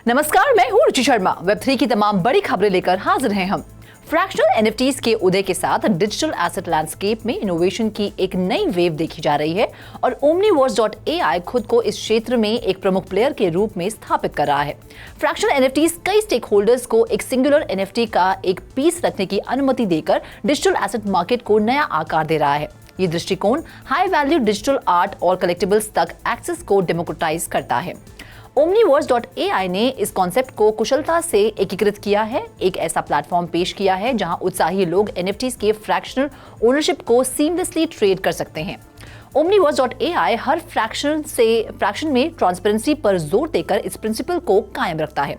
नमस्कार, मैं हूं रुचि शर्मा। वेब3 की तमाम बड़ी खबरें लेकर हाजिर हैं हम। फ्रैक्शनल एनएफटीज के उदय के साथ डिजिटल एसेट लैंडस्केप में इनोवेशन की एक नई वेव देखी जा रही है और Omniverse.ai खुद को इस क्षेत्र में एक प्रमुख प्लेयर के रूप में स्थापित कर रहा है। फ्रैक्शनल एनएफटीज कई स्टेक होल्डर्स को एक सिंगुलर एनएफटी का एक पीस रखने की अनुमति देकर डिजिटल एसेट मार्केट को नया आकार दे रहा है। ये दृष्टिकोण हाई वैल्यू डिजिटल आर्ट और कलेक्टिबल्स तक एक्सेस को डेमोक्रेटाइज करता है। Omniverse.ai ने इस कॉन्सेप्ट को कुशलता से एकीकृत किया है, एक ऐसा प्लेटफॉर्म पेश किया है जहां उत्साही लोग NFTs के फ्रैक्शनल ओनरशिप को सीमलेसली ट्रेड कर सकते हैं। Omniverse.ai हर फ्रैक्शन में ट्रांसपेरेंसी पर जोर देकर इस प्रिंसिपल को कायम रखता है।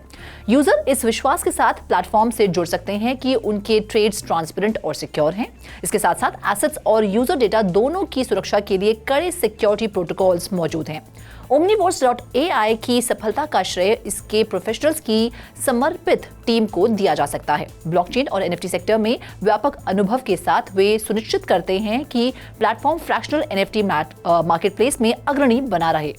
यूजर इस विश्वास के साथ प्लेटफॉर्म से जुड़ सकते हैं कि उनके ट्रेड्स ट्रांसपेरेंट और सिक्योर हैं। इसके साथ साथ एसेट्स और यूजर डेटा दोनों की सुरक्षा के लिए कड़े सिक्योरिटी प्रोटोकॉल्स मौजूद हैं। Omniverse.ai की सफलता का श्रेय इसके प्रोफेशनल्स की समर्पित टीम को दिया जा सकता है। ब्लॉकचेन और NFT सेक्टर में व्यापक अनुभव के साथ वे सुनिश्चित करते हैं कि प्लेटफॉर्म फ्रैक्शनल NFT मार्केटप्लेस में अग्रणी बना रहे।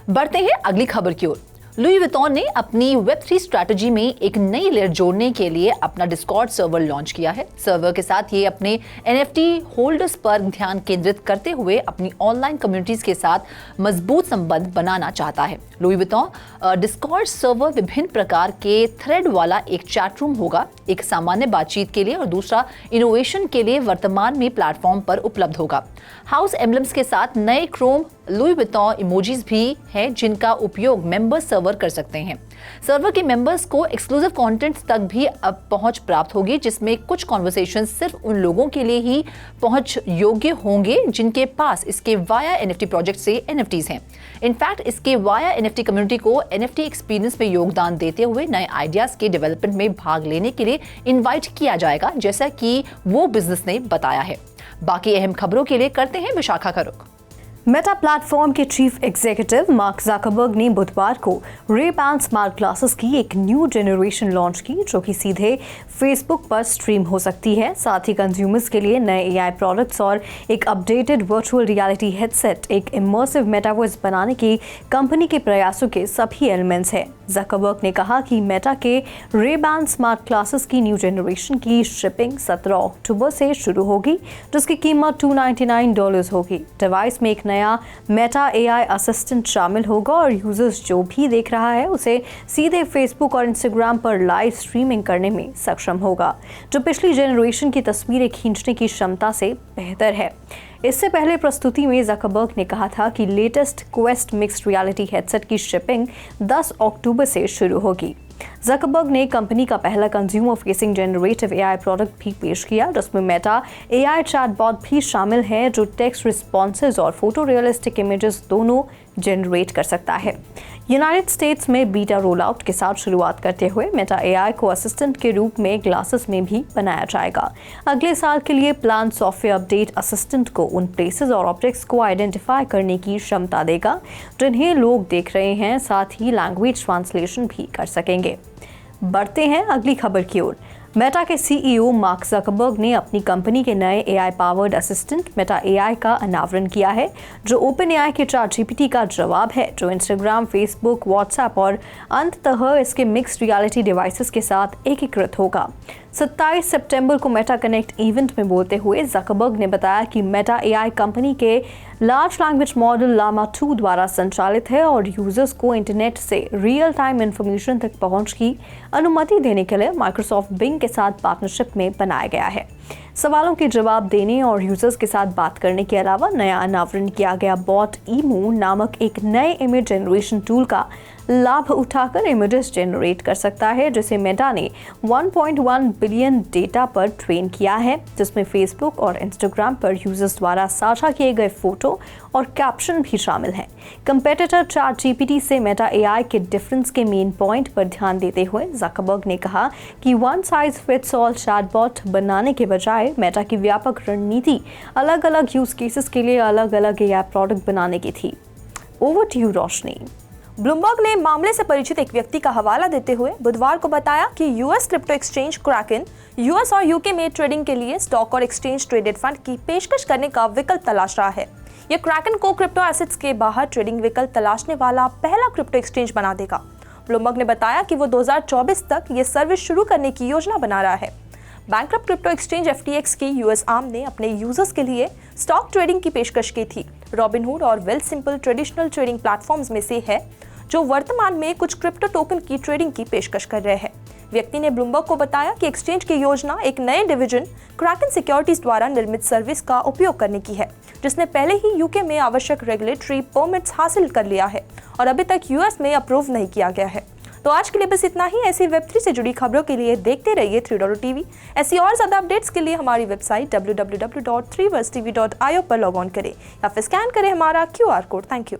बढ़ते हैं अगली खबर की ओर। लुई विटॉन ने अपनी वेब3 स्ट्रैटेजी में एक नई लेयर जोड़ने के लिए अपना डिस्कॉर्ड सर्वर लॉन्च किया है। सर्वर के साथ ये अपने NFT होल्डर्स पर ध्यान केंद्रित करते हुए अपनी ऑनलाइन कम्युनिटीज के साथ मजबूत संबंध बनाना चाहता है। लुई विटॉन डिस्कॉर्ड सर्वर विभिन्न प्रकार के थ्रेड वाला एक चैट रूम होगा, एक सामान्य बातचीत के लिए और दूसरा इनोवेशन के लिए वर्तमान में प्लेटफॉर्म पर उपलब्ध होगा। हाउस एम्बलम्स के साथ नए क्रोम लुई विटॉन इमोजीज भी हैं जिनका उपयोग मेंबर्स सर्वर कर सकते हैं। सर्वर के मेंबर्स को एक्सक्लूसिव कंटेंट तक भी अब पहुंच प्राप्त होगी, जिसमें कुछ कॉन्वर्सेशन सिर्फ उन लोगों के लिए ही पहुंच योग्य होंगे जिनके पास इसके वाया NFT प्रोजेक्ट से NFTs हैं। इनफैक्ट इसके वाया NFT कम्युनिटी को NFT एक्सपीरियंस में योगदान देते हुए नए आइडियाज के डेवलपमेंट में भाग लेने के लिए इन्वाइट किया जाएगा, जैसा कि वो बिजनेस ने बताया है। बाकी अहम खबरों के लिए करते हैं विशाखा का रुख। मेटा प्लेटफॉर्म के चीफ एग्जीक्यूटिव मार्क ज़करबर्ग ने बुधवार को रे-बैन स्मार्ट ग्लासेस की एक न्यू जनरेशन लॉन्च की, जो कि सीधे फेसबुक पर स्ट्रीम हो सकती है। साथ ही कंज्यूमर्स के लिए नए AI प्रोडक्ट्स और एक अपडेटेड वर्चुअल रियलिटी हेडसेट, एक इमर्सिव मेटावर्स बनाने की कंपनी के प्रयासों के सभी एलिमेंट्स हैं। ज़करबर्ग ने कहा कि मेटा के रे-बैन स्मार्ट ग्लासेस की न्यू जनरेशन की शिपिंग 17 अक्टूबर से शुरू होगी, जिसकी कीमत $299 होगी। डिवाइस में एक नया मेटा AI असिस्टेंट शामिल होगा और यूजर्स जो भी देख रहा है उसे सीधे फेसबुक और इंस्टाग्राम पर लाइव स्ट्रीमिंग करने में सक्षम होगा, जो पिछली जनरेशन की तस्वीरें खींचने की क्षमता से बेहतर है। इससे पहले प्रस्तुति में ज़करबर्ग ने कहा था कि latest quest mixed reality headset की शिपिंग 10 अक्टूबर से शुरू होगी। ज़करबर्ग ने कंपनी का पहला consumer facing generative AI product भी पेश किया, जिसमें मेटा AI चैटबॉट भी शामिल है, जो टेक्स्ट रिस्पॉन्सेज और फोटो रियलिस्टिक इमेजेस दोनों जनरेट कर सकता है। यूनाइटेड स्टेट्स में बीटा रोल आउट के साथ शुरुआत करते हुए मेटा AI को असिस्टेंट के रूप में ग्लासेस में भी बनाया जाएगा। अगले साल के लिए प्लान सॉफ्टवेयर अपडेट असिस्टेंट को उन प्लेसेस और ऑब्जेक्ट्स को आइडेंटिफाई करने की क्षमता देगा जिन्हें लोग देख रहे हैं, साथ ही लैंग्वेज ट्रांसलेशन भी कर सकेंगे। बढ़ते हैं अगली खबर की ओर। मेटा के CEO मार्क ज़करबर्ग ने अपनी कंपनी के नए AI powered assistant Meta AI का अनावरण किया है, जो OpenAI के ChatGPT का जवाब है, जो इंस्टाग्राम, फेसबुक, व्हाट्सएप और अंततः इसके मिक्स्ड रियलिटी डिवाइसेस के साथ एकीकृत होगा। 27 सितंबर को मेटा कनेक्ट इवेंट में बोलते हुए ज़करबर्ग ने बताया कि मेटा AI कंपनी के लार्ज लैंग्वेज मॉडल लामा 2 द्वारा संचालित है और यूजर्स को इंटरनेट से रियल टाइम इंफॉर्मेशन तक पहुंच की अनुमति देने के लिए माइक्रोसॉफ्ट बिंग के साथ पार्टनरशिप में बनाया गया है। सवालों के जवाब देने और यूजर्स के साथ बात करने के अलावा नया अनावरण किया गया बॉट ईमू नामक एक नए इमेज जनरेशन टूल का लाभ उठाकर इमेजेस जनरेट कर सकता है, जिसे मेटा ने 1.1 बिलियन डेटा पर ट्रेन किया है, जिसमें फेसबुक और इंस्टाग्राम पर यूजर्स द्वारा साझा किए गए फोटो और कैप्शन भी शामिल हैं। कंपेटिटर ChatGPT से मेटा AI के डिफरेंस के मेन पॉइंट पर ध्यान देते हुए ज़करबर्ग ने कहा कि one size fits all chatbot बनाने के बजाय मेटा की व्यापक रणनीति अलग अलग यूज केसेस के लिए अलग अलग AI प्रोडक्ट बनाने की थी। Over to you Roshni. Bloomberg ने मामले से परिचित एक व्यक्ति का हवाला देते हुए बुधवार को बताया कि US crypto exchange Kraken US और यूके में ट्रेडिंग के लिए स्टॉक और एक्सचेंज ट्रेडेड फंड की पेशकश करने का विकल्प तलाश रहा है। यह क्रैकन को क्रिप्टो एसेट्स के बाहर ट्रेडिंग विकल्प तलाशने वाला पहला क्रिप्टो एक्सचेंज बना देगा। ब्लूमबर्ग ने बताया कि वो 2024 तक ये सर्विस शुरू करने की योजना बना रहा है। बैंकरप्ट क्रिप्टो एक्सचेंज FTX की यूएस आर्म ने अपने यूजर्स के लिए स्टॉक ट्रेडिंग की पेशकश की थी। रॉबिनहुड और वेलसिंपल ट्रेडिशनल ट्रेडिंग प्लेटफॉर्म्स में से है जो वर्तमान में कुछ क्रिप्टो टोकन की ट्रेडिंग की पेशकश कर रहे हैं। व्यक्ति ने ब्लूमबर्ग को बताया कि एक्सचेंज की योजना एक नए डिवीजन क्रैकन सिक्योरिटीज द्वारा निर्मित सर्विस का उपयोग करने की है, जिसने पहले ही यूके में आवश्यक रेगुलेटरी परमिट्स हासिल कर लिया है और अभी तक यूएस में अप्रूव नहीं किया गया है। तो आज के लिए बस इतना ही। ऐसी वेब3 से जुड़ी खबरों के लिए देखते रहिए 3TV। ऐसी और ज्यादा अपडेट्स के लिए हमारी वेबसाइट www.3versetv.io पर लॉग ऑन करें या फिर स्कैन करें हमारा QR कोड। Thank you.